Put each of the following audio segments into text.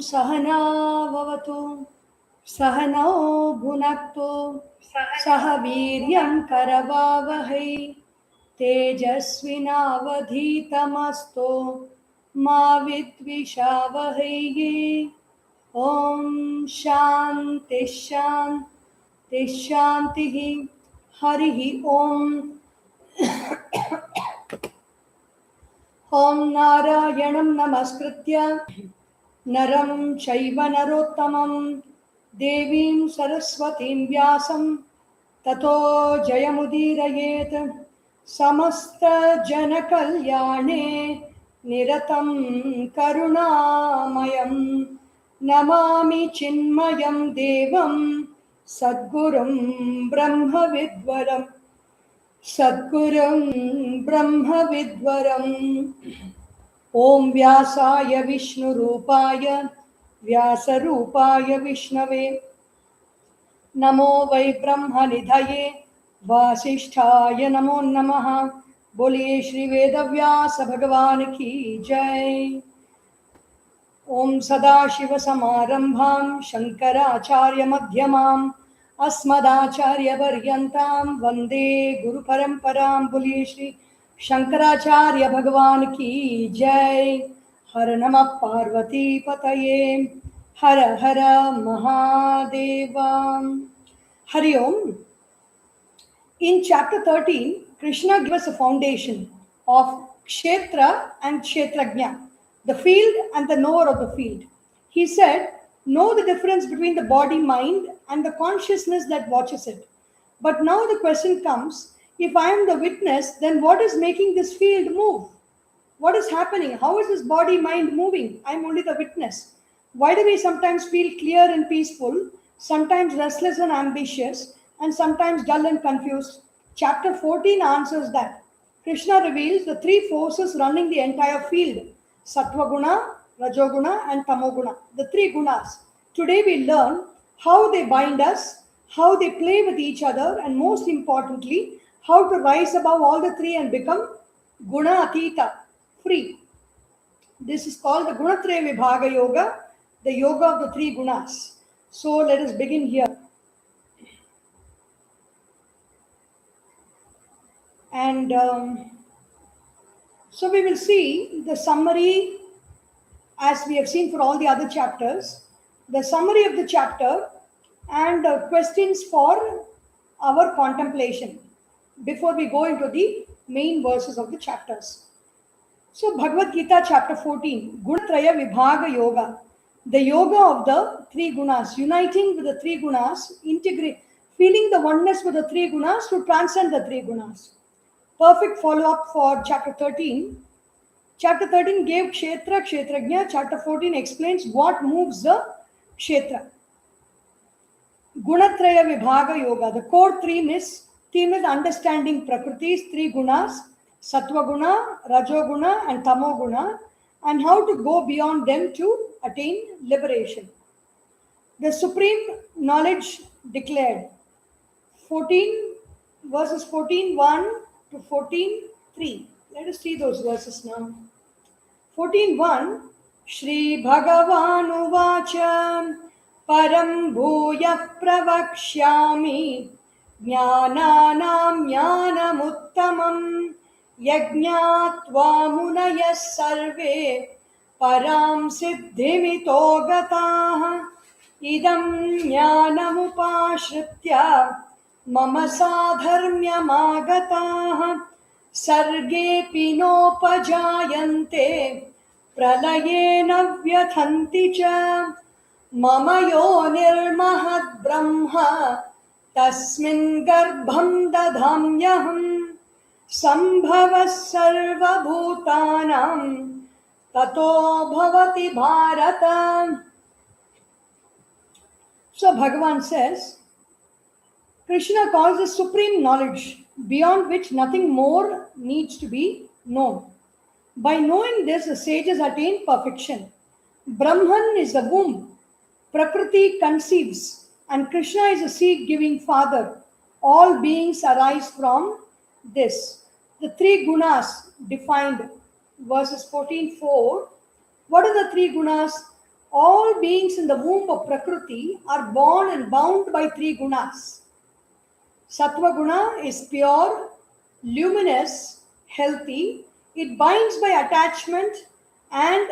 सहना भवतु सहनौ भुनक्तु सह वीर्यं करवावहै तेजस्विनावधीतमस्तु मा विद्विषावहै। ॐ शान्ति शान्ति शान्तिः। हरिः ॐ। ॐ नारायणं नमस्कृत्य नरं चैव नरोत्तमं देवीं सरस्वतीं व्यासं ततो जयमुदीरयेत्। समस्तजनकल्याणे निरतं करुणामयं नमामि चिन्मयं देवं सद्गुरुं ब्रह्मविद्वरम्। ॐ व्यासाय विष्णुरूपाय व्यासरूपाय विष्णवे नमो वै ब्रह्मनिधये वासिष्ठाय नमो नमः। बोलिए श्री वेदव्यास भगवान की जय। ॐ सदाशिवसमारम्भां शङ्कराचार्यमध्यमाम् अस्मदाचार्यपर्यन्तां वन्दे गुरुपरम्परां। बोलिए श्री शंकराचार्य भगवान की जय। हर नमः पार्वती पतये हर हर महादेव। हरि ओम। In chapter 13, Krishna gives us a foundation of Kshetra and Kshetrajna, the field and the knower of the field. He said, know the difference between the body, mind and the consciousness that watches it. But now the question comes, if I am the witness, then what is making this field move? What is happening? How is this body, mind moving? I am only the witness. Why do we sometimes feel clear and peaceful, sometimes restless and ambitious, and sometimes dull and confused? Chapter 14 answers that. Krishna reveals the three forces running the entire field: Sattva Guna, Rajoguna, and Tamoguna, the three gunas. Today we learn how they bind us, how they play with each other, and most importantly, how to rise above all the three and become Guna Atita, free. This is called the Gunatraya Vibhaga Yoga, the yoga of the three gunas. So let us begin here. And so we will see the summary, as we have seen for all the other chapters, the summary of the chapter and questions for our contemplation before we go into the main verses of the chapters. So Bhagavad Gita chapter 14, Gunatraya Vibhaga Yoga, the yoga of the three gunas, uniting with the three gunas, feeling the oneness with the three gunas to transcend the three gunas. Perfect follow-up for chapter 13. Chapter 13 gave Kshetra, Kshetrajna. Chapter 14 explains what moves the Kshetra. Gunatraya Vibhaga Yoga. The core theme is understanding Prakriti's three gunas, Sattva Guna, Rajo Guna, and Tamo Guna, and how to go beyond them to attain liberation. The supreme knowledge declared. 14 verses 14:1 to 14:3. Let us see those verses now. 14:1 Shri Bhagavan Uvacha Param Bhuyah Pravakshyami Jnananam Jnanamuttamam Yajñātvā Munayas Sarve Param Siddhimito Gataha Idam Jnanamupashritya Mama Sadharmyamagataha Sargepi Nopajayante Pralayena Vyathanti Cha Mama Yonirmahad Brahma Tasmin Garbham Dadhamyaham Sambhavas Sarva Bhutanam Tato Bhavati Bharata. So Bhagavan says, Krishna calls the supreme knowledge, beyond which nothing more needs to be known. By knowing this, the sages attain perfection. Brahman is the womb, Prakriti conceives, and Krishna is a seed-giving father. All beings arise from this. The three gunas defined, verses 14:4. What are the three gunas? All beings in the womb of Prakriti are born and bound by three gunas. Sattva guna is pure, luminous, healthy. It binds by attachment and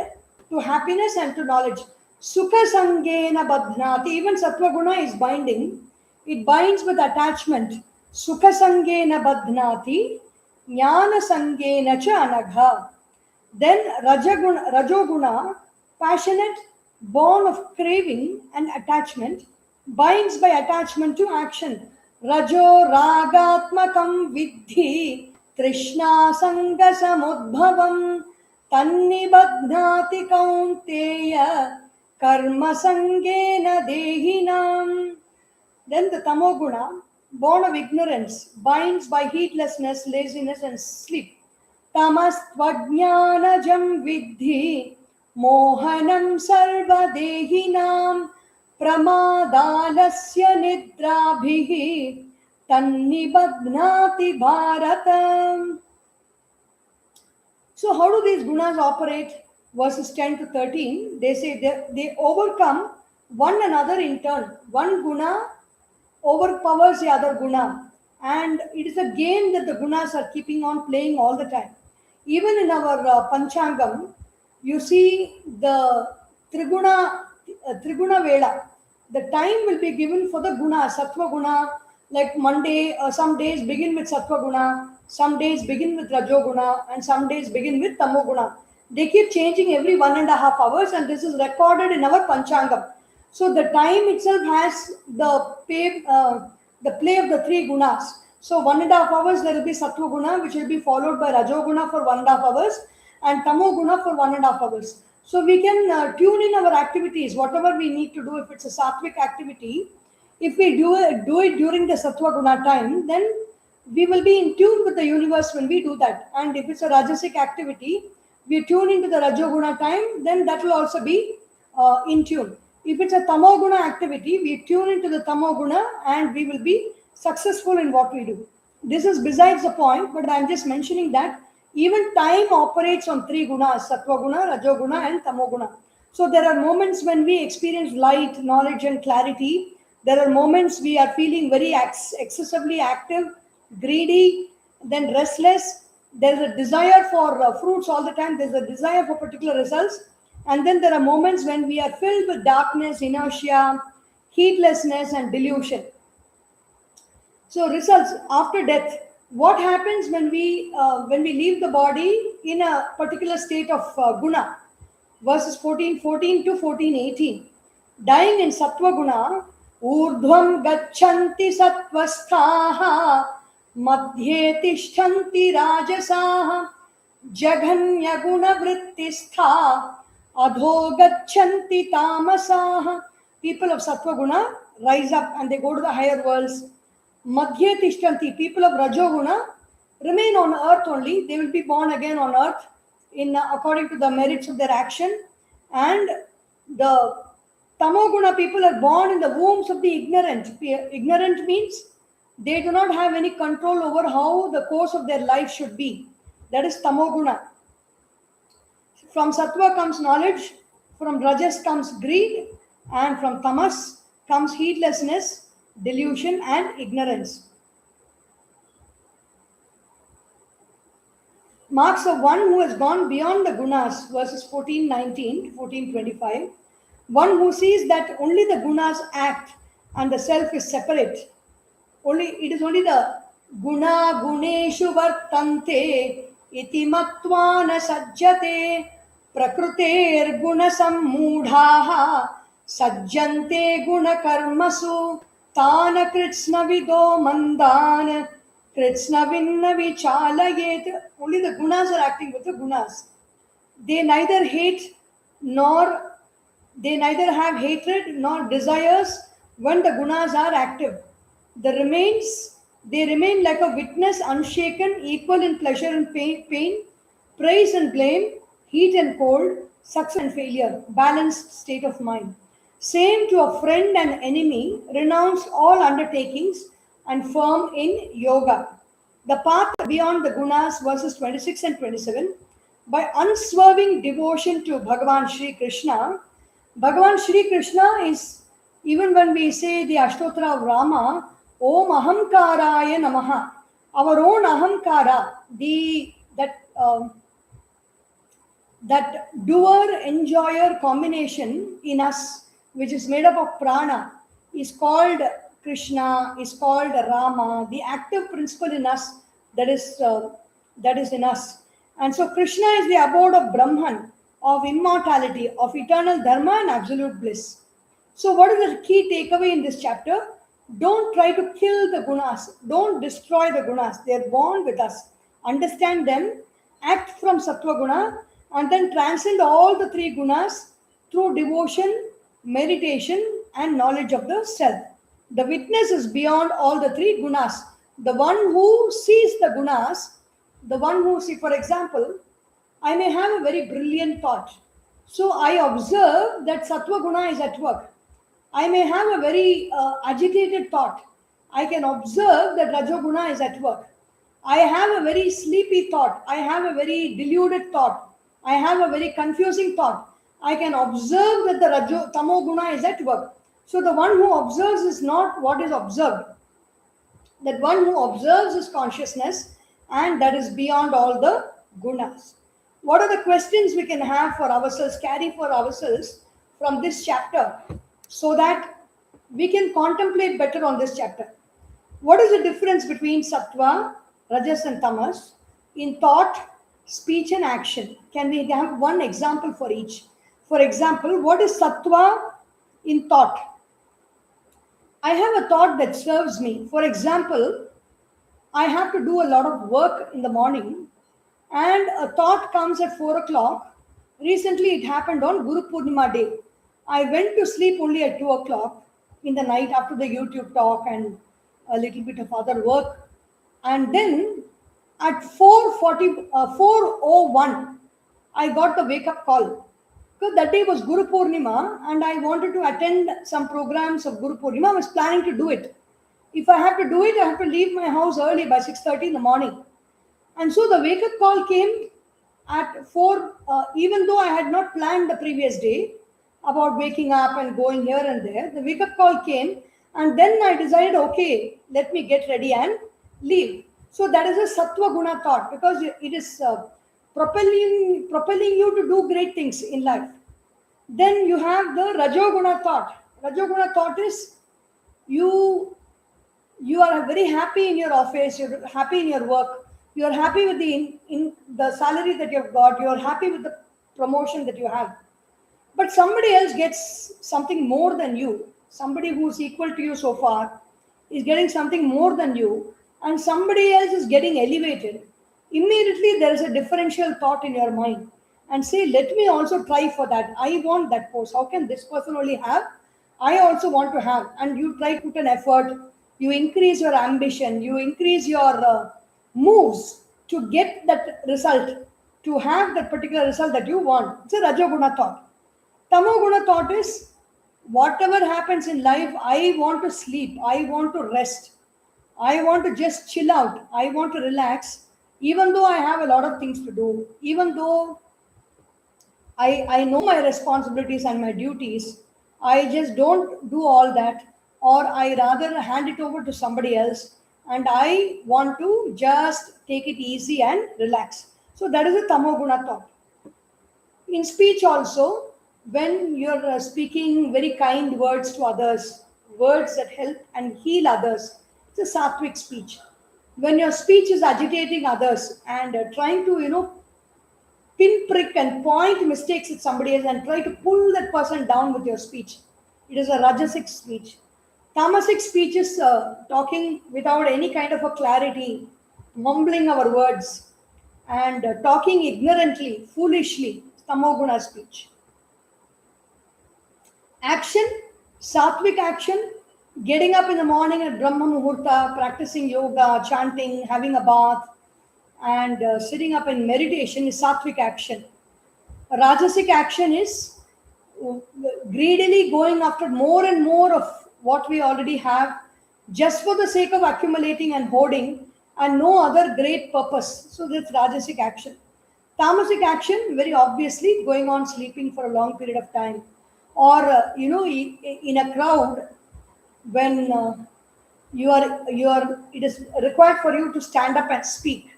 to happiness and to knowledge. Sukha sangena badhnati. Even sattva guna is binding. It binds with attachment. Sukha sangena badhnati. Jnana sangena cha anagha. Then Rajoguna, passionate, born of craving and attachment, binds by attachment to action. Rajo ragatmakam vidhi trishna sanga samudbhavam tannibadhnati kaunteya karma sangena dehinam. Then the tamoguna, born of ignorance, binds by heedlessness, laziness and sleep. Tamastvajnanajam vidhi mohanam sarvadehinam pramadanasya nidrabhihi tannibadhnati bharatam. So how do these gunas operate? Verses 10 to 13, they say they overcome one another in turn. One guna overpowers the other guna, and it is a game that the gunas are keeping on playing all the time. Even in our Panchangam, you see the Triguna Vela. The time will be given for the guna, Sattva guna, like Monday, some days begin with Sattva guna, some days begin with Rajo guna, and some days begin with Tamo guna. They keep changing every 1.5 hours, and this is recorded in our Panchangam. So the time itself has the play of the three gunas. So 1.5 hours there will be Sattva guna, which will be followed by Rajo guna for 1.5 hours and Tamo guna for 1.5 hours. So we can tune in our activities, whatever we need to do. If it's a sattvic activity, if we do it during the Sattva guna time, then we will be in tune with the universe when we do that. And if it's a Rajasic activity, we tune into the Rajo guna time, then that will also be in tune. If it's a Tamoguna activity, we tune into the Tamoguna and we will be successful in what we do. This is besides the point, but I'm just mentioning that even time operates on three gunas, Sattva guna, Rajo guna and Tamoguna. So there are moments when we experience light, knowledge and clarity. There are moments we are feeling very excessively active, greedy, then restless. There is a desire for fruits all the time. There's a desire for particular results. And then there are moments when we are filled with darkness, inertia, heedlessness, and delusion. So results after death. What happens when we leave the body in a particular state of guna? Verses 14:14 to 14:18. Dying in sattva guna, urdhvam gachanti sattvasthaha, madhye tishtanti rajasaha, jaganya guna vrittistha, adho gachanti tamasaha. People of sattva guna rise up and they go to the higher worlds. Madhye tishtanti, people of rajo guna remain on earth only. They will be born again on earth in according to the merits of their action. And the tamoguna people are born in the wombs of the ignorant. Ignorant means they do not have any control over how the course of their life should be. That is tamoguna. From sattva comes knowledge, from rajas comes greed, and from tamas comes heedlessness, delusion and ignorance. Marks of one who has gone beyond the gunas, verses 14:19 to 14:25. One who sees that only the gunas act and the self is separate. It is only the guna guneshu vartante iti matva na sajjate prakruter guna sammudhaha sajjante guna karmasu tana kritsna vido mandan kritsna vinna vichalayet. Only the gunas are acting with the gunas. They neither have hatred nor desires when the gunas are active. They remain like a witness, unshaken, equal in pleasure and pain, praise and blame, heat and cold, success and failure, balanced state of mind. Same to a friend and enemy, renounce all undertakings and firm in yoga. The path beyond the gunas, verses 26 and 27. By unswerving devotion to Bhagavan Sri Krishna, Bhagavan Shri Krishna is, even when we say the Ashtotra of Rama, Om Ahamkaraya Namaha, our own Ahamkara, that doer enjoyer combination in us, which is made up of prana, is called Krishna, is called Rama, the active principle in us that is in us. And so Krishna is the abode of Brahman, of immortality, of eternal dharma and absolute bliss. So what is the key takeaway in this chapter? Don't try to kill the gunas. Don't destroy the gunas. They are born with us. Understand them, act from sattva guna, and then transcend all the three gunas through devotion, meditation, and knowledge of the self. The witness is beyond all the three gunas. The one who sees the gunas, the one who see, for example, I may have a very brilliant thought. So I observe that sattva guna is at work. I may have a very agitated thought. I can observe that rajoguna is at work. I have a very sleepy thought. I have a very deluded thought. I have a very confusing thought. I can observe that the tamoguna is at work. So the one who observes is not what is observed. That one who observes is consciousness, and that is beyond all the gunas. What are the questions we can have for ourselves, carry for ourselves from this chapter, so that we can contemplate better on this chapter? What is the difference between sattva, rajas and tamas in thought, speech and action? Can we have one example for each? For example, what is sattva in thought? I have a thought that serves me. For example, I have to do a lot of work in the morning, and a thought comes at 4 o'clock. Recently, it happened on Guru Purnima day. I went to sleep only at 2 o'clock in the night after the YouTube talk and a little bit of other work. And then at 4:01, I got the wake up call. Because that day was Guru Purnima and I wanted to attend some programs of Guru Purnima. I was planning to do it. If I have to do it, I have to leave my house early by 6:30 in the morning. And so the wake up call came at 4, even though I had not planned the previous day about waking up and going here and there. The wake up call came, and then I decided, okay, let me get ready and leave. So that is a sattva guna thought, because it is propelling you to do great things in life. Then you have the rajoguna thought. Rajoguna thought is you are very happy in your office, you're happy in your work, you're happy with the salary that you've got, you're happy with the promotion that you have. But somebody else gets something more than you. Somebody who's equal to you so far is getting something more than you, and somebody else is getting elevated. Immediately there is a differential thought in your mind and say, let me also try for that. I want that post. How can this person only have? I also want to have. And you try to put an effort. You increase your ambition. You increase your moves to get that result, to have that particular result that you want. It's a Rajoguna thought. Tamoguna thought is, whatever happens in life, I want to sleep. I want to rest. I want to just chill out. I want to relax. Even though I have a lot of things to do, even though I know my responsibilities and my duties, I just don't do all that, or I rather hand it over to somebody else, and I want to just take it easy and relax. So that is a tamoguna thought. In speech also, when you're speaking very kind words to others, words that help and heal others, it's a sattvic speech. When your speech is agitating others and trying to, pinprick and point mistakes at somebody else and try to pull that person down with your speech, it is a rajasic speech. Tamasic speech is talking without any kind of a clarity, mumbling our words, and talking ignorantly, foolishly, tamoguna speech. Action, sattvic action, getting up in the morning at Brahma Muhurta, practicing yoga, chanting, having a bath, and sitting up in meditation is sattvic action. Rajasic action is greedily going after more and more of what we already have, just for the sake of accumulating and hoarding, and no other great purpose. So that's Rajasic action. Tamasic action, very obviously, going on sleeping for a long period of time, or in a crowd, when you are it is required for you to stand up and speak.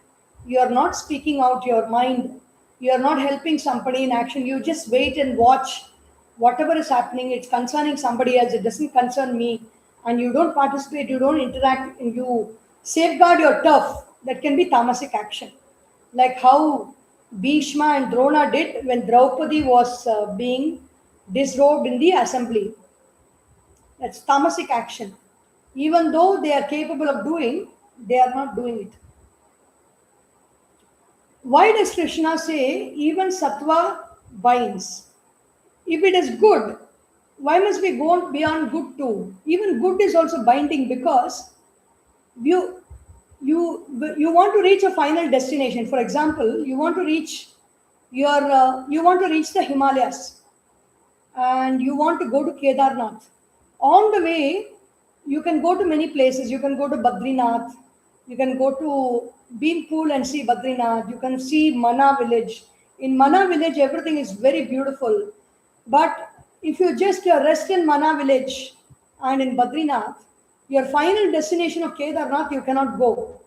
You are not speaking out your mind, you are not helping somebody in action, you just wait and watch whatever is happening. It's concerning somebody else, it doesn't concern me. And you don't participate, you don't interact, and you safeguard your turf. That can be tamasic action, like how Bhishma and Drona did when Draupadi was being disrobed in the assembly. That's tamasic action. Even though they are capable of doing, they are not doing it. Why does Krishna say even sattva binds? If it is good, why must we go beyond good too? Even good is also binding, because you you want to reach a final destination. For example, you want to reach the Himalayas, and you want to go to Kedarnath. On the way, you can go to many places. You can go to Badrinath. You can go to Beanpool and see Badrinath. You can see Mana village. In Mana village, everything is very beautiful. But if you just rest in Mana village and in Badrinath, your final destination of Kedarnath, you cannot go.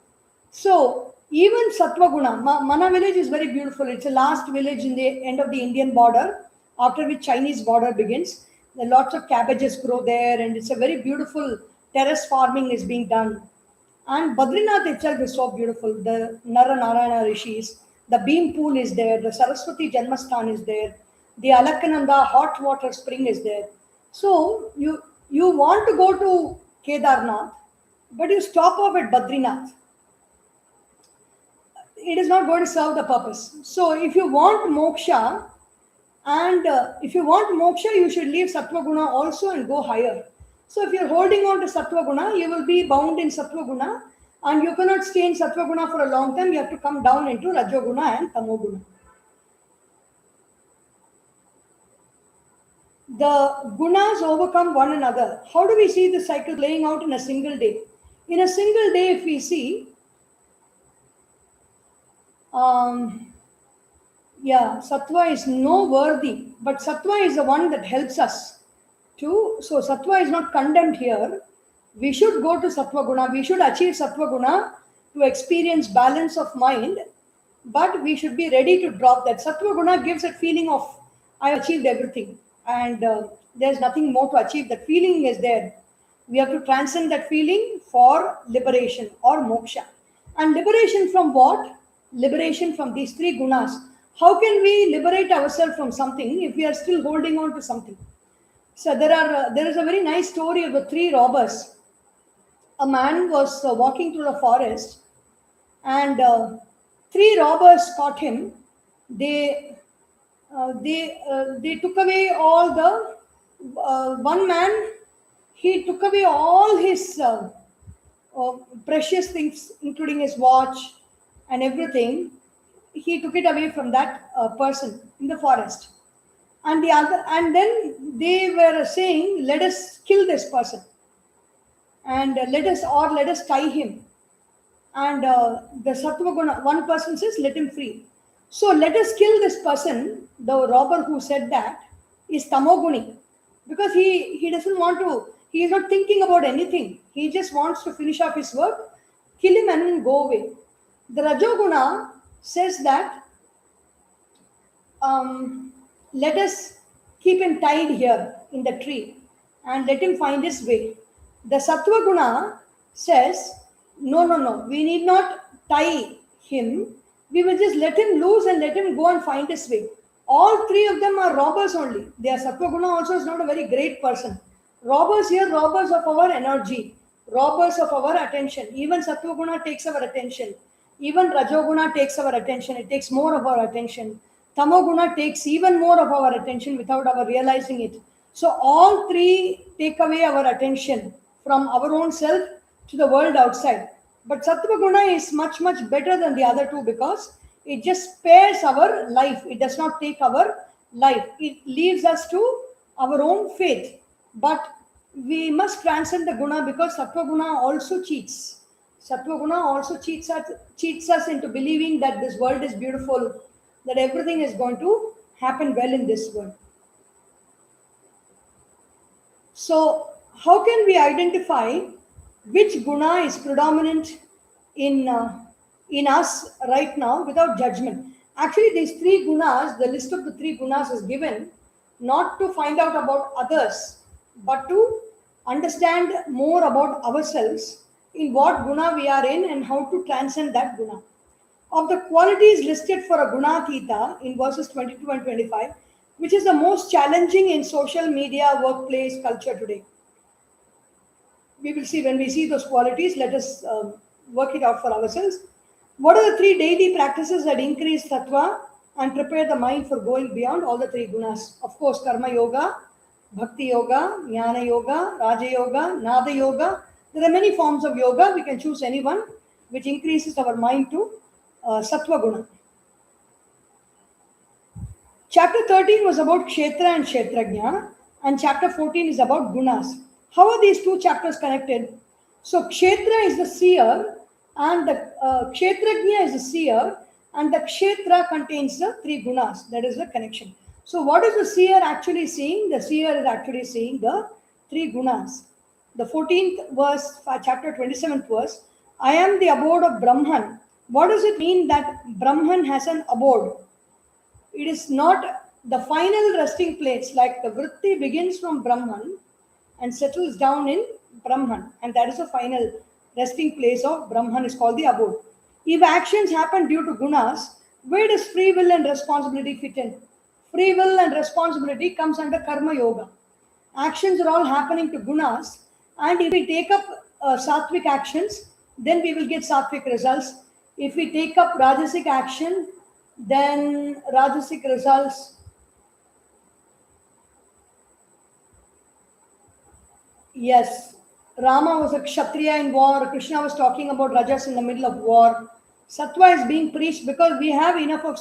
So even Sattva Guna, Mana village is very beautiful. It's the last village in the end of the Indian border, after which Chinese border begins. There are lots of cabbages grow there, and it's a very beautiful terrace farming is being done. And Badrinath itself is so beautiful. The Nara Narayana Rishis, the Beam pool is there, the Saraswati Janmastan is there, the Alakananda hot water spring is there. So you want to go to Kedarnath, but you stop off at Badrinath. It is not going to serve the purpose. So if you want moksha, you should leave Sattva Guna also and go higher. So if you're holding on to Sattva Guna, you will be bound in Sattva Guna, and you cannot stay in Sattva Guna for a long time. You have to come down into Rajoguna and Tamoguna. The gunas overcome one another. How do we see the cycle playing out in a single day? In a single day, if we see, Sattva is no worthy, but Sattva is the one that helps us to. So Sattva is not condemned here. We should go to Sattva Guna. We should achieve Sattva Guna to experience balance of mind, but we should be ready to drop that. Sattva Guna gives that feeling of I achieved everything, and there's nothing more to achieve. That feeling is there. We have to transcend that feeling for liberation or moksha. And liberation from what? Liberation from these three gunas. How can we liberate ourselves from something if we are still holding on to something? So there is a very nice story of the three robbers. A man was walking through the forest, and three robbers caught him. They took away all the one man. He took away all his precious things, including his watch and everything. He took it away from that person in the forest. And then they were saying, "Let us kill this person, and let us tie him." And the Sattva Guna, one person says, "Let him free." So let us kill this person. The robber who said that is Tamoguni, because he doesn't want to. He is not thinking about anything. He just wants to finish off his work, kill him, and then go away. The Rajoguna says that let us keep him tied here in the tree and let him find his way. The Sattva Guna says, no, we need not tie him. We will just let him loose and let him go and find his way. All three of them are robbers only. Their Sattva Guna also is not a very great person. Robbers here, robbers of our energy, robbers of our attention. Even Sattva Guna takes our attention. Even Rajoguna takes our attention. It takes more of our attention. Tamoguna takes even more of our attention without our realizing it. So all three take away our attention from our own self to the world outside. But Sattva Guna is much, much better than the other two, because it just spares our life. It does not take our life. It leaves us to our own faith. But we must transcend the Guna, because Sattva Guna also cheats. Sattva Guna also cheats us into believing that this world is beautiful, that everything is going to happen well in this world. So, how can we identify which guna is predominant in in us right now without judgment? Actually, these three gunas, the list of the three gunas is given not to find out about others, but to understand more about ourselves, in what guna we are in and how to transcend that guna. Of the qualities listed for a gunatita in verses 22 and 25, which is the most challenging in social media, workplace, culture today. We will see when we see those qualities. Let us work it out for ourselves. What are the three daily practices that increase sattva and prepare the mind for going beyond all the three gunas? Of course, karma yoga, bhakti yoga, jnana yoga, raja yoga, nada yoga. There are many forms of yoga. We can choose any one which increases our mind to sattva guna. Chapter 13 was about kshetra and kshetrajna, and chapter 14 is about gunas. How are these two chapters connected? So, kshetra is the seer, and the kshetrajna is the seer, and the kshetra contains the three gunas. That is the connection. So, what is the seer actually seeing? The seer is actually seeing the three gunas. The 14th verse, chapter 27th verse, I am the abode of Brahman. What does it mean that Brahman has an abode? It is not the final resting place, like the vritti begins from Brahman and settles down in Brahman, and that is the final resting place of Brahman, is called the abode. If actions happen due to gunas, where does free will and responsibility fit in? Free will and responsibility comes under karma yoga. Actions are all happening to gunas, and if we take up sattvic actions, then we will get sattvic results. If we take up rajasic action, then rajasic results. Yes, Rama was a kshatriya in war. Krishna was talking about rajas in the middle of war. Sattva is being preached because we have enough of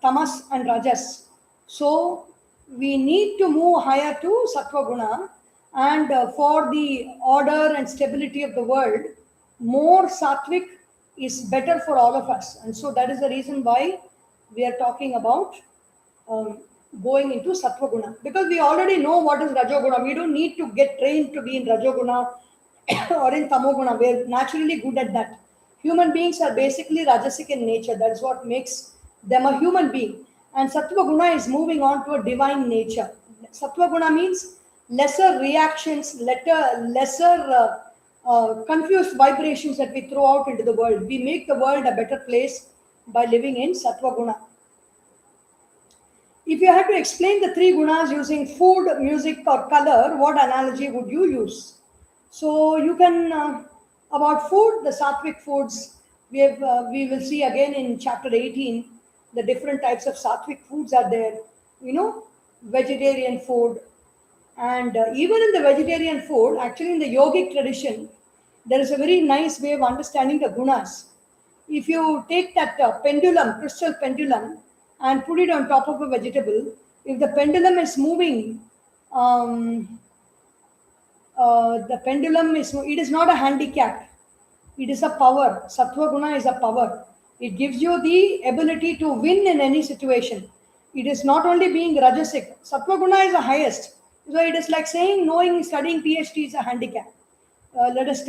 tamas and rajas. So we need to move higher to sattva guna, and for the order and stability of the world, more sattvic is better for all of us. And so that is the reason why we are talking about going into sattva guna, because we already know what is rajoguna. We don't need to get trained to be in rajoguna or in tamoguna. We're naturally good at that. Human beings are basically rajasic in nature. That's what makes them a human being. And sattva guna is moving on to a divine nature. Sattva guna means lesser reactions, lesser confused vibrations that we throw out into the world. We make the world a better place by living in sattva guna. If you had to explain the three gunas using food, music, or color, what analogy would you use? So you can, about food, the sattvic foods, we will see again in chapter 18, the different types of sattvic foods are there. Vegetarian food. And even in the vegetarian food, actually in the yogic tradition, there is a very nice way of understanding the gunas. If you take that pendulum, crystal pendulum, and put it on top of a vegetable, if the pendulum is moving, it is not a handicap. It is a power. Sattva guna is a power. It gives you the ability to win in any situation. It is not only being rajasic. Sattva guna is the highest. So it is like saying knowing studying PhD is a handicap. Let us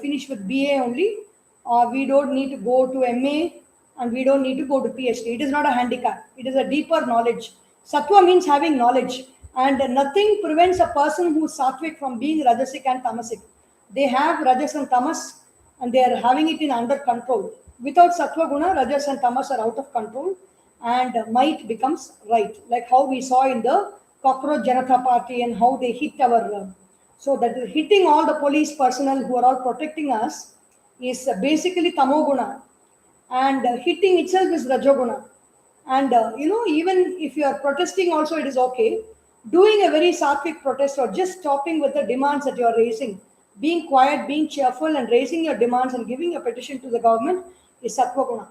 finish with BA only. We don't need to go to MA, and we don't need to go to PhD. It is not a handicap. It is a deeper knowledge. Sattva means having knowledge, and nothing prevents a person who is sattvic from being rajasic and tamasic. They have rajas and tamas, and they are having it in under control. Without sattva guna, rajas and tamas are out of control, and might becomes right. Like how we saw in the cockroach Janata Party and how they hit our. So that hitting all the police personnel who are all protecting us is basically tamoguna, and hitting itself is rajoguna. And even if you are protesting also, it is okay. Doing a very sattvic protest or just stopping with the demands that you are raising, being quiet, being cheerful, and raising your demands and giving a petition to the government is sattva guna.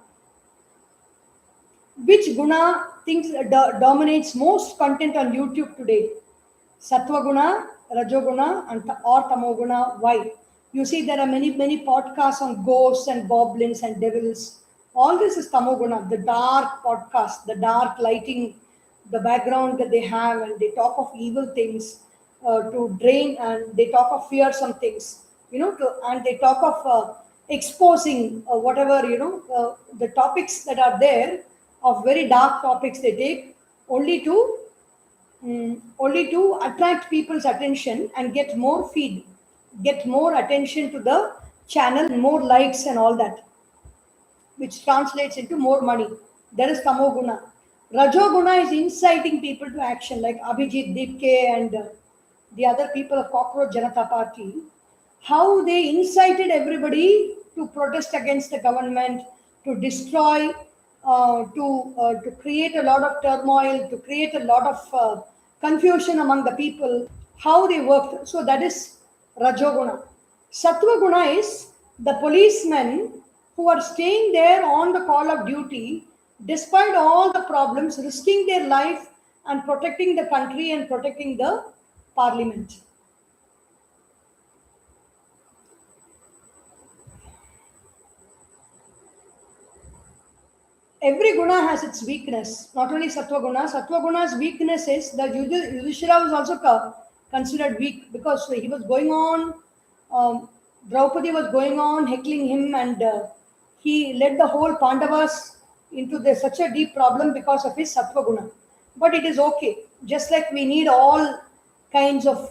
Which guna dominates most content on YouTube today? Sattva guna, rajoguna, or tamoguna. Why? You see, there are many podcasts on ghosts and goblins and devils. All this is tamoguna, the dark podcast, the dark lighting the background that they have, and they talk of evil things to drain, and they talk of fearsome things, and they talk of exposing whatever, the topics that are there, of very dark topics they take, only to only to attract people's attention and get more feed, get more attention to the channel, more likes and all that, which translates into more money. That is tamoguna. Rajoguna is inciting people to action, like Abhijit Deepke and the other people of Cockroach Janata Party. How they incited everybody to protest against the government, to destroy, to create a lot of turmoil, to create a lot of confusion among the people. How they worked. So that is Rajoguna. Sattva Guna is the policemen who are staying there on the call of duty, despite all the problems, risking their life and protecting the country and protecting the parliament. Every guna has its weakness, not only Sattva Guna. Sattva Guna's weakness is that Yudhishthira was also considered weak, because he was going on, Draupadi was going on heckling him, and he led the whole Pandavas into such a deep problem because of his Sattva Guna. But it is okay. Just like we need all kinds of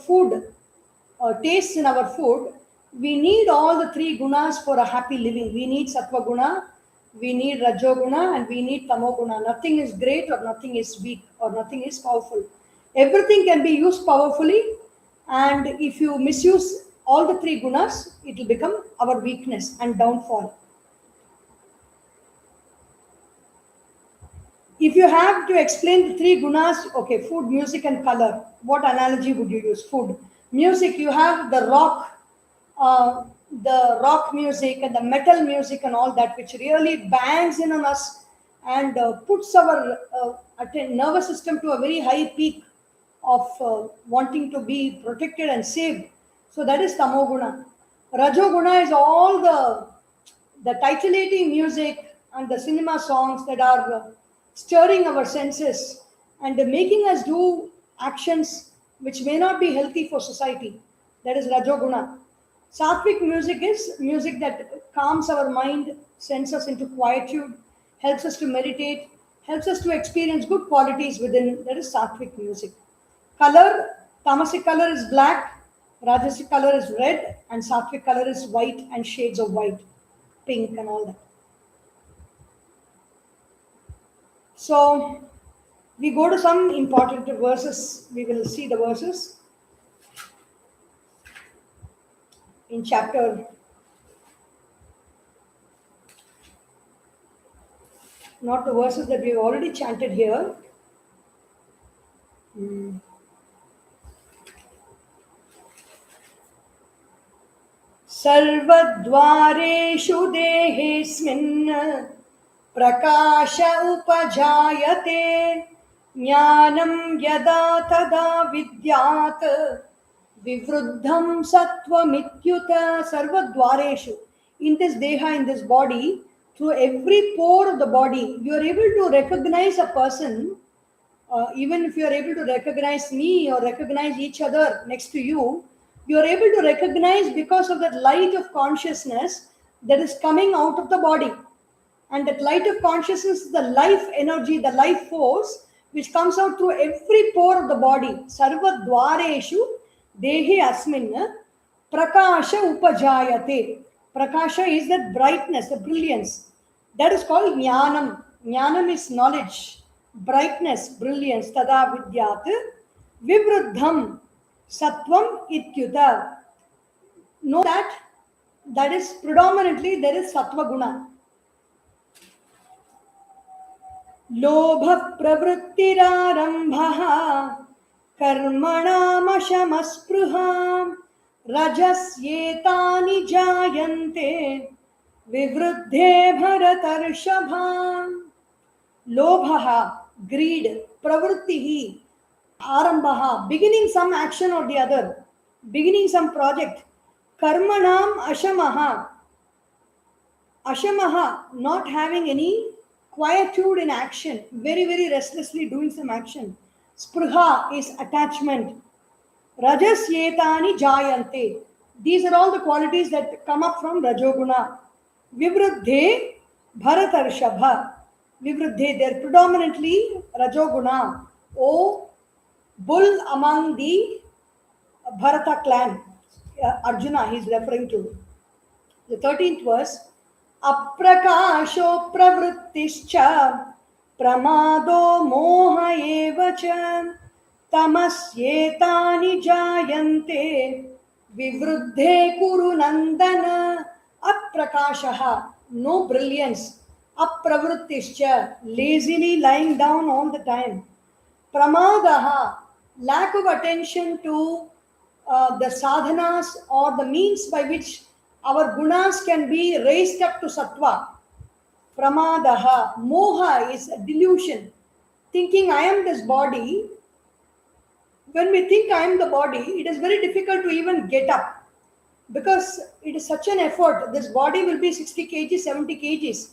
food, tastes in our food, we need all the three gunas for a happy living. We need Sattva Guna, we need Rajoguna, and we need Tamoguna. Nothing is great or nothing is weak or nothing is powerful. Everything can be used powerfully, and if you misuse all the three gunas, it will become our weakness and downfall. If you have to explain the three gunas, okay, food, music, and color, what analogy would you use? Food. Music, you have the rock music and the metal music and all that, which really bangs in on us and puts our nervous system to a very high peak of wanting to be protected and saved. So that is Tamoguna. Rajoguna is all the titillating music and the cinema songs that are stirring our senses and making us do actions which may not be healthy for society. That is Rajoguna. Sattvic music is music that calms our mind, sends us into quietude, helps us to meditate, helps us to experience good qualities within. That is Sattvic music. Color, Tamasic color is black, Rajasic color is red, and Sattvic color is white and shades of white, pink and all that. So we go to some important verses. We will see the verses in chapter, not the verses that we have already chanted here. सर्वद्वारेषु देहेऽस्मिन् प्रकाश उपजायते ज्ञानं यदा तदा विद्यात् विवृद्धं सत्त्वमित्युत. सर्वद्वारेषु, in this deha, in this body, through every pore of the body, you are able to recognize a person. Even if you are able to recognize me or recognize each other next to you, you are able to recognize because of that light of consciousness that is coming out of the body. And that light of consciousness is the life energy, the life force, which comes out through every pore of the body. Sarva dwareshu dehi asmin prakasha upajayate. Prakasha is that brightness, the brilliance. That is called jnanam. Jnanam is knowledge, brightness, brilliance. Tada vidyat vivruddham sattvam ityuta. Know that is predominantly there is sattva guna. लोभ प्रवृत्तिरारम्भः कर्मणामशमस्पृहा रजस्येतानि जायन्ते विवृद्धे भरतर्षभा. लोभः, greed, pravrittihi, arambha, beginning some action or the other, beginning some project. Karmanam ashamaha, ashamaha, not having any quietude in action, very, very restlessly doing some action. Spruha is attachment. Rajas yetani jayante. These are all the qualities that come up from Rajoguna. Vivruddhe bharatarshabha. Vivruddhe, they're predominantly Rajoguna. O bull among the Bharata clan. Arjuna, he's referring to. The 13th verse. Aprakasho pravrittischa pramado moha eva cha tamasyetani jayante vivruddhe kuru nandana. Aprakashaha, no brilliance. Apravrittischa, lazily lying down all the time. Pramadaha, lack of attention to the sadhanas or the means by which our gunas can be raised up to sattva. Pramadaha, moha is a delusion. Thinking I am this body. When we think I am the body, it is very difficult to even get up because it is such an effort. This body will be 60 kgs, 70 kgs.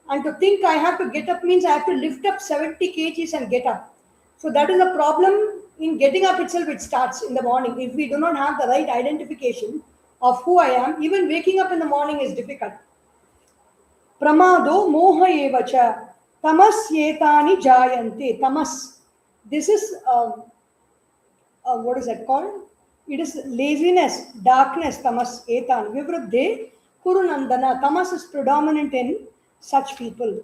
And to think I have to get up means I have to lift up 70 kgs and get up. So that is a problem in getting up itself. It starts in the morning. If we do not have the right identification of who I am, even waking up in the morning is difficult. Pramado moha evacha tamas yetani jayante. Tamas. This is what is that called? It is laziness, darkness. Tamas etan. Vivruddhe kurunandana. Tamas is predominant in such people.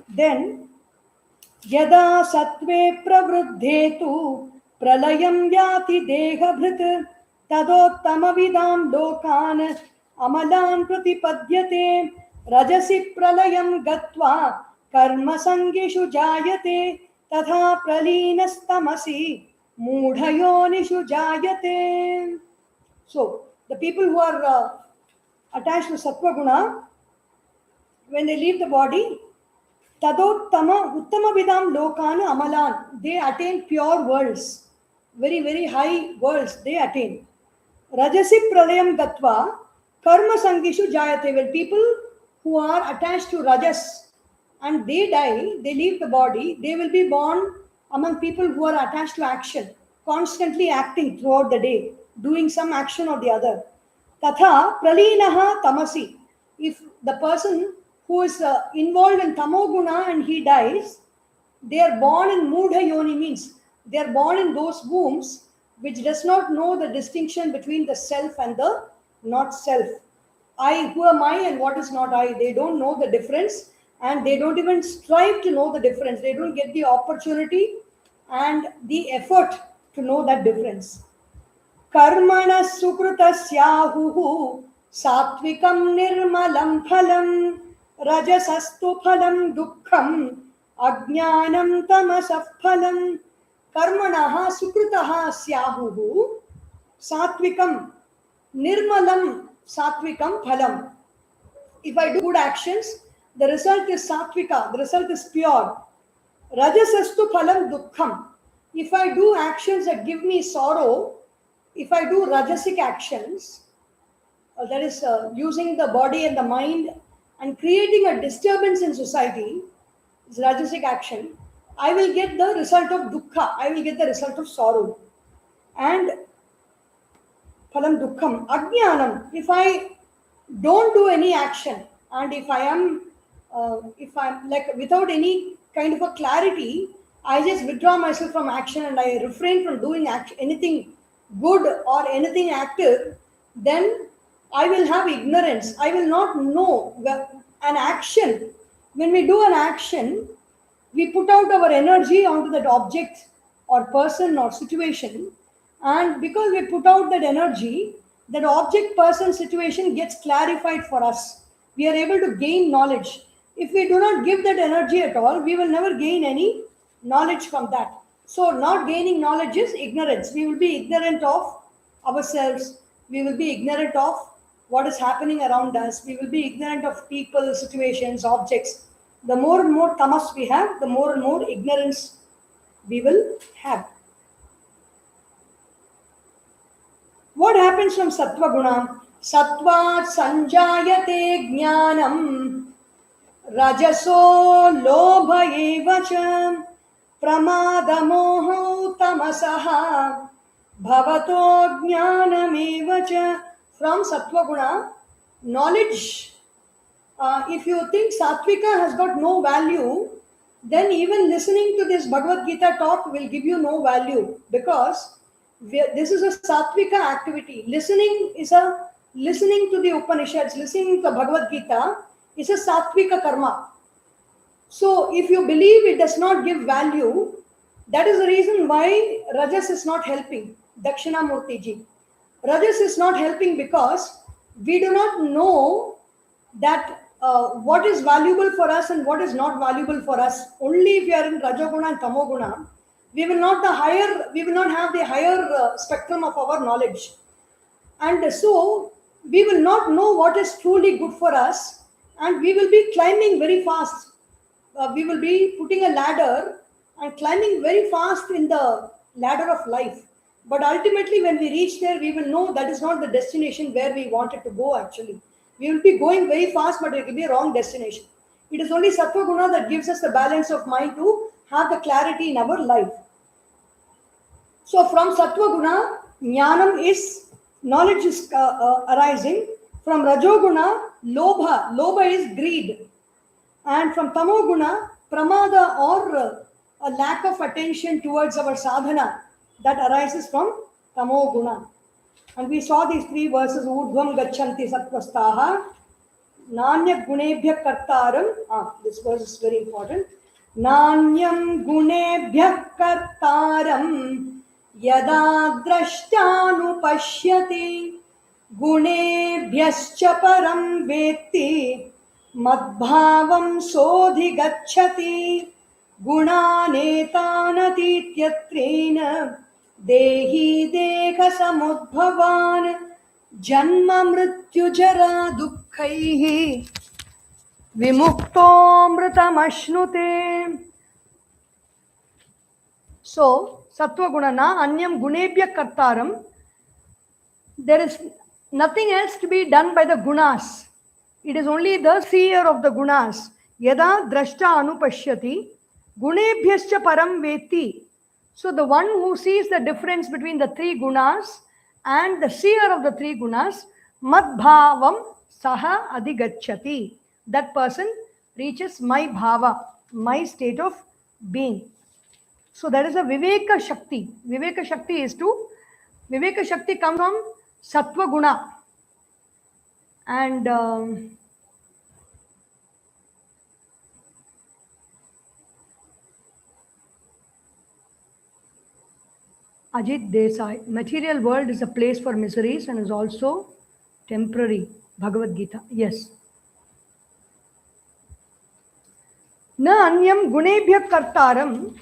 Then yada sattve pravruddhe tu pralayam yati dehabhrit tadottamavidam lokan amalan pratipadyate rajasi pralayam gatva karma sangishu jayate tatha praleenastamasi mudhayonishu jayate. So the people who are attached to sattva guna, when they leave the body, tadottama uttama vidam lokana amalan, they attain pure worlds, very, very high worlds they attain. Rajasi pralayam gatva karma sangishu jayate. When people who are attached to rajas and they die, they leave the body, they will be born among people who are attached to action, constantly acting throughout the day, doing some action or the other. Tatha pralinaha tamasi. If the person who is involved in tamoguna and he dies, they are born in mudha yoni, means they are born in those wombs which does not know the distinction between the self and the not self. I, who am I and what is not I? They don't know the difference and they don't even strive to know the difference. They don't get the opportunity and the effort to know that difference. Karmana sukrutasyahuhu satvikam nirmalam phalam rajasastu phalam dukkham ajnanam tamasah phalam. Karmanaha sukrutaha syahuhu satvikam nirmalam satvikam phalam. If I do good actions, the result is satvika, the result is pure. Rajasastu phalam dukkham. If I do actions that give me sorrow, if I do rajasic actions, that is using the body and the mind and creating a disturbance in society, is rajasic action, I will get the result of dukkha, I will get the result of sorrow. And phalam dukkham, ajnanam, if I don't do any action and if I'm like without any kind of a clarity, I just withdraw myself from action and I refrain from doing anything good or anything active, then I will have ignorance. I will not know an action. When we do an action, we put out our energy onto that object or person or situation, and because we put out that energy, that object, person, situation gets clarified for us. We are able to gain knowledge. If we do not give that energy at all, we will never gain any knowledge from that. So not gaining knowledge is ignorance. We will be ignorant of ourselves. We will be ignorant of what is happening around us. We will be ignorant of people, situations, objects. The more and more tamas we have, the more and more ignorance we will have. What happens from sattva guna? Sattva sanjayate jnanam Rajaso lobha eva cha pramadamoho tamasaha bhavato jnanam eva cha. From sattva guna, knowledge. If you think sattvika has got no value, then even listening to this Bhagavad Gita talk will give you no value, because this is a sattvika activity. Listening to the Upanishads, listening to the Bhagavad Gita is a sattvika karma. So if you believe it does not give value, that is the reason why Rajas is not helping. Dakshinamurti ji. Rajas is not helping because we do not know that what is valuable for us and what is not valuable for us. Only if we are in Rajoguna and Tamoguna, we will not have the higher spectrum of our knowledge. And so we will not know what is truly good for us, and we will be climbing very fast. We will be putting a ladder and climbing very fast in the ladder of life. But ultimately, when we reach there, we will know that is not the destination where we wanted to go actually. We will be going very fast, but it will be a wrong destination. It is only Sattva Guna that gives us the balance of mind to have the clarity in our life. So from Sattva Guna, Jnanam is, knowledge is arising. From Rajoguna, Lobha is greed. And from Tamoguna, Pramada or a lack of attention towards our sadhana, that arises from Tamoguna. And we saw these three verses, Urdhvam Gachanti Sattvastaha, Nanya Gunebhya Kartaram. This verse is very important. Nanyam Gunebhya Kartaram Yada Drashtanu Pashyati Gunebhyascha Param Veti Madbhavam Sodhi Gacchati Gunanetanatityatreena Dehi Dekha Samudbhavan Janma Mrityu Jara Dukkhaihi Vimuktomritam. So, Sattva Gunana Anyam Gunebhya Kartaram. There is nothing else to be done by the gunas. It is only the seer of the gunas. Yada drashta anupashyati gunebhyascha param veti. So the one who sees the difference between the three gunas and the seer of the three gunas, madbhavam saha adhigacchati. That person reaches my bhava, my state of being. So that is a Viveka Shakti. Viveka Shakti comes from Sattva Guna. And Ajit Desai, material world is a place for miseries and is also temporary. Bhagavad Gita, yes. Na anyam gunebhya kartaram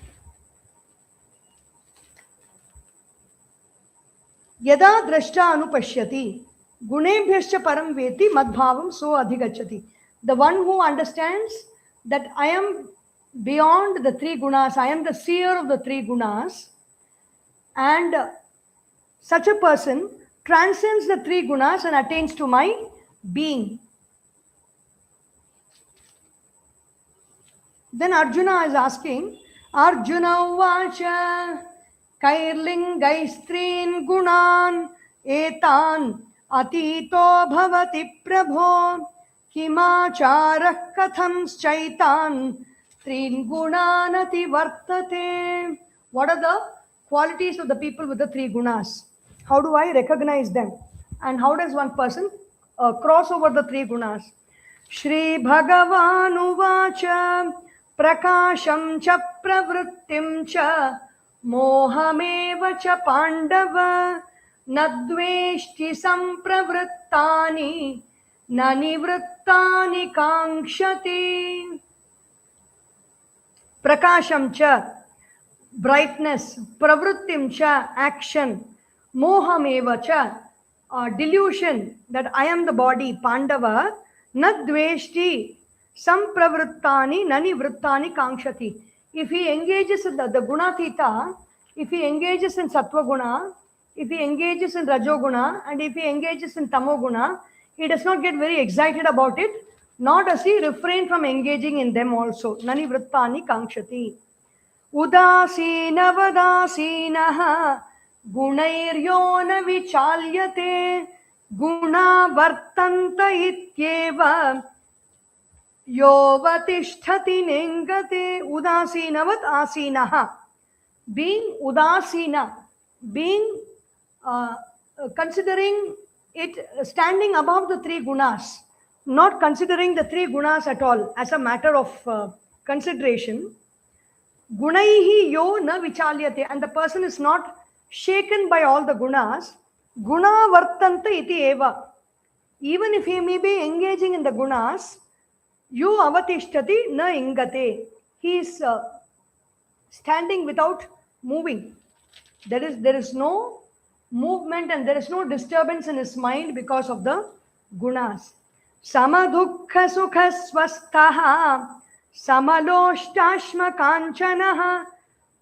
yada drashta anupashyati gunebhyascha param veti madbhavam so adhigacchati. The one who understands that I am beyond the three gunas, I am the seer of the three gunas, and such a person transcends the three gunas and attains to my being. Then Arjuna is asking, Arjuna vacha kairlingaistrin gunan etan atito bhavati prabho kimacharah katham chaitan trin gunanati vartate. What are the qualities of the people with the three gunas? How do I recognize them? And how does one person cross over the three gunas? Shri Bhagavan uvacha prakasham cha pravrittim cha mohameva cha pandava nadveshti sampravrittani nanivrittani kankshati. Prakasham cha, brightness, pravrittim cha, action, mohameva cha, delusion that I am the body, pandava, nadveshti sampravrittani nanivrittani kankshati. If he engages in the gunathita, if he engages in sattva guna, if he engages in rajoguna, and if he engages in tamoguna, he does not get very excited about it, Nor does he refrain from engaging in them also. Nani vrittani kankshati. Udasinavadasinah gunairyo na vichalyate guna vartanta ityeva yovatishthati nengate. Udasinavat asinaha. Being udasina, being considering it standing above the three gunas, not considering the three gunas at all as a matter of consideration. Gunaihi yo na vichalyate, and the person is not shaken by all the gunas. Guna vartanta iti eva. Even if he may be engaging in the gunas, yo avatishtati na ingate. He is standing without moving. There is no movement and there is no disturbance in his mind because of the gunas. Samadukha sukha swastaha samaloštashma kanchanaha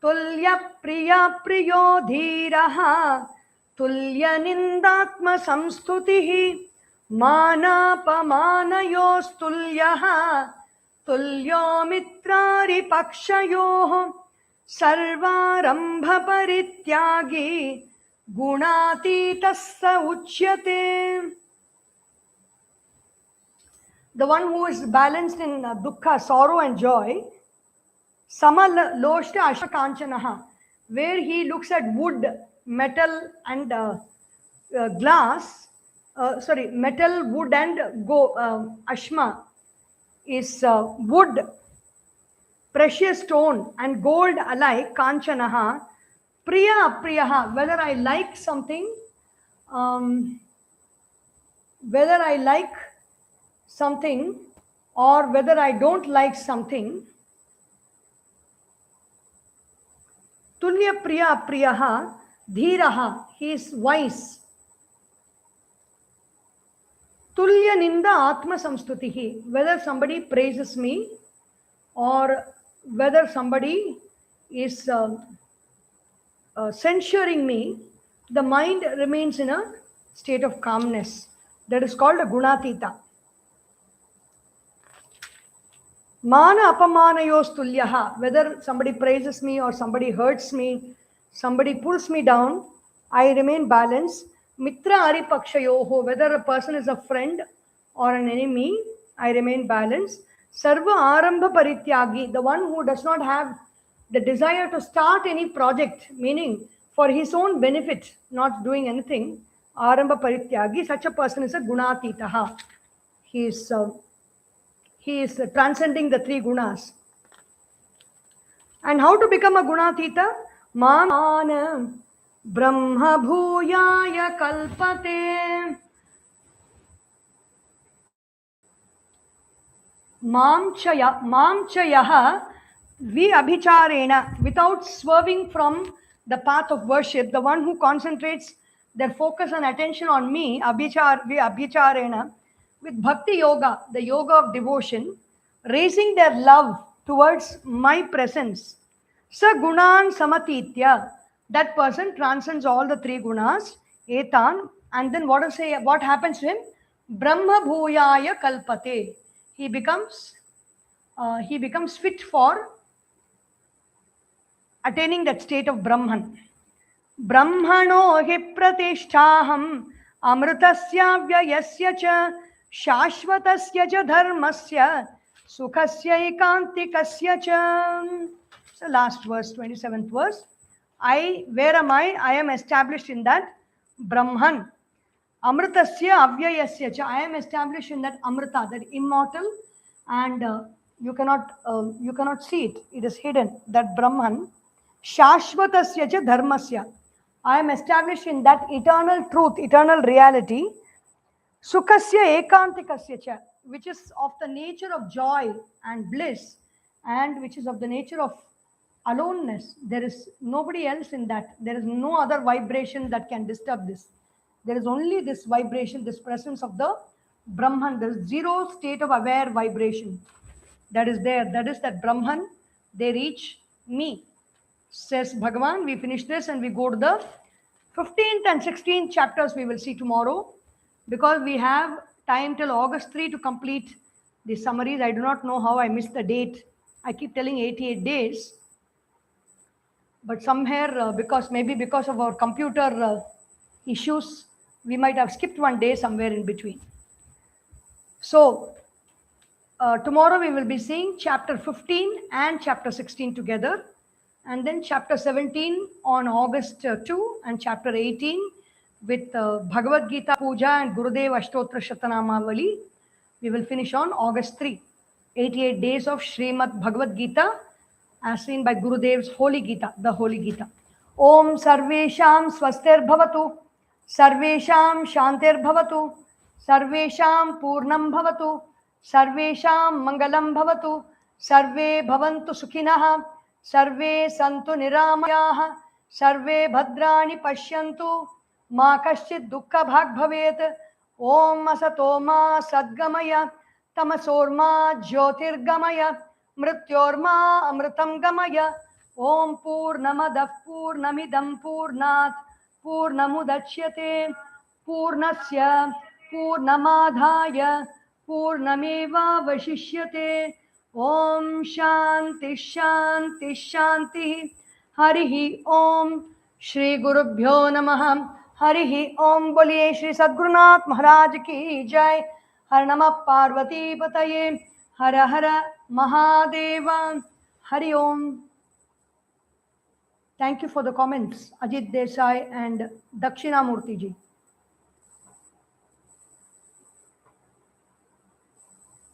tulya priya priyo dhiraha tulya nindatma samstutihi manapamanayostullyaha tulyo mitrari pakshayoh sarvarambha parityagi gunatitassa uchyate. The one who is balanced in dukkha, sorrow and joy, samaloshta ashkanchanaha, where he looks at wood, metal and metal, wood and ashma is wood, precious stone and gold alike, kanchanaha, priya apriyaha, whether I like something, or whether I don't like something. Tulya priya apriyaha dhiraha, he is wise. Tulya ninda atma samstutihi, whether somebody praises me or whether somebody is censuring me, the mind remains in a state of calmness. That is called a gunatita. Mana apamanayostulyaha, whether somebody praises me or somebody hurts me, somebody pulls me down, I remain balanced. Mitra aripakshayoho, whether a person is a friend or an enemy, I remain balanced. Sarva arambha parityagi, the one who does not have the desire to start any project, meaning for his own benefit, not doing anything, arambha parityagi, such a person is a gunatitaha. He is transcending the three gunas. And how to become a gunatita? Mamana brahma bhuyaya kalpate mam chayaha vi abhicharena, without swerving from the path of worship, the one who concentrates their focus and attention on me, abhicharena, with bhakti yoga, the yoga of devotion, raising their love towards my presence. Sa gunan samatitya, that person transcends all the three gunas, etan, and then what happens to him? Brahma bhuyaya kalpate. He becomes fit for attaining that state of Brahman. Brahmano hi pratishtaham amritasya vyayasya cha shashvatasya cha dharmasya sukhasya ekantikasya cha. So last verse, 27th verse. Where am I? I am established in that Brahman. Amritasya avyayasya cha. I am established in that Amrita, that immortal, and you cannot see it. It is hidden. That Brahman. Shashvatasya cha dharmasya. I am established in that eternal truth, eternal reality. Sukhasya ekantikasya cha, which is of the nature of joy and bliss, and which is of the nature of aloneness. There is nobody else in that. There is no other vibration that can disturb this. There is only this vibration, this presence of the Brahman. There is zero state of aware vibration that is there. That is that Brahman. They reach me. Says Bhagavan. We finish this and we go to the 15th and 16th chapters we will see tomorrow, because we have time till August 3 to complete the summaries. I do not know how I missed the date. I keep telling 88 days, but somewhere, maybe because of our computer issues, we might have skipped one day somewhere in between. So tomorrow we will be seeing chapter 15 and chapter 16 together, and then chapter 17 on August 2, and chapter 18 with Bhagavad Gita Puja and Gurudev Ashtotra Shatanamavali. We will finish on August 3. 88 days of Srimad Bhagavad Gita as seen by Gurudev's Holy Gita, the Holy Gita. Om Sarvesham Swastir Bhavatu, Sarvesham Shantir Bhavatu, Sarvesham Purnam Bhavatu, Sarvesham Mangalam Bhavatu, Sarve Bhavantu Sukhinah, Sarve Santu Niramayaha, Sarve Bhadrani Pashyantu, Ma Kaschid Dukkha Bhag Bhavet, Om Asatoma Sadgamaya, Tamasorma Jyotirgamaya, Mrityorma Amritam Gamaya, Om Purnamadav Purnamidam Purnat Purnamudachyate Purnasya Purnamadhaya Purnameva Vashishyate. Om Shanti Shanti Shanti. Harihi Om. Shri Gurubhyo Namaha. Harihi Om. Boliye Shri Sadgurunath Maharaj ki Jai. Har Namah Parvati Pataye. Hara Hara Mahadeva. Hari Om. Thank you for the comments, Ajit Desai and Dakshinamurti ji.